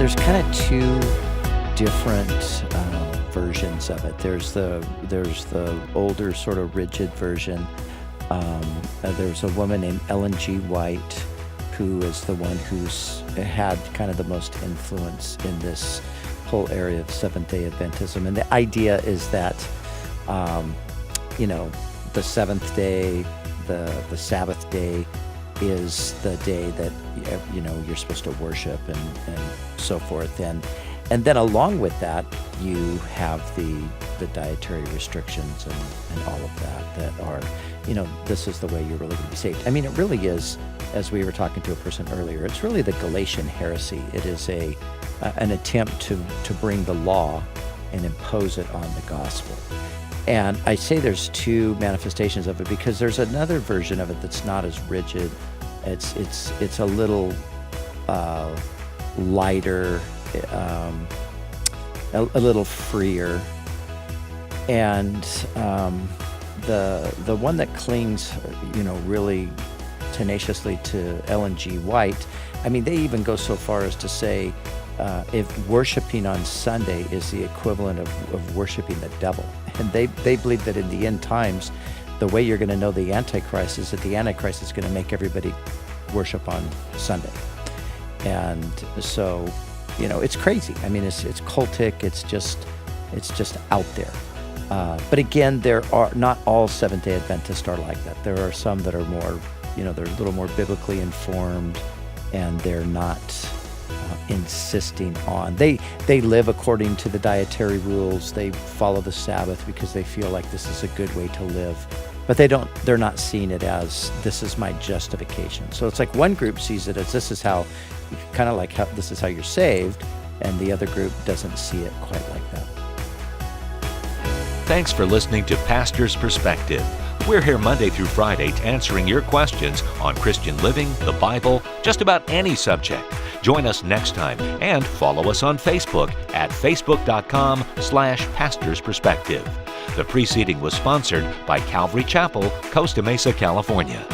there's kind of two different versions of it. There's the older sort of rigid version. There's a woman named Ellen G. White, who is the one who's had kind of the most influence in this whole area of Seventh-day Adventism. And the idea is that, the seventh day, the Sabbath day, is the day that, you're supposed to worship and so forth. And then along with that, you have the dietary restrictions and all of that are, this is the way you're really going to be saved. I mean, it really is, as we were talking to a person earlier, it's really the Galatian heresy. It is an attempt to bring the law and impose it on the gospel. And I say there's two manifestations of it because there's another version of it that's not as rigid. It's a little lighter, a little freer, and the one that clings, really tenaciously to Ellen G. White. I mean, they even go so far as to say if worshiping on Sunday is the equivalent of worshiping the devil. And they believe that in the end times, the way you're going to know the Antichrist is that the Antichrist is going to make everybody worship on Sunday. And so, it's crazy. I mean, it's cultic. It's just out there. But again, there are not all Seventh-day Adventists are like that. There are some that are more, they're a little more biblically informed, and they're not insisting on. They live according to the dietary rules. They follow the Sabbath because they feel like this is a good way to live. But they're not seeing it as this is my justification. So it's like one group sees it as this is how you're saved, and the other group doesn't see it quite like that. Thanks for listening to Pastor's Perspective. We're here Monday through Friday answering your questions on Christian living, the Bible, just about any subject. Join us next time and follow us on Facebook at facebook.com/Pastor's Perspective. The preceding was sponsored by Calvary Chapel, Costa Mesa, California.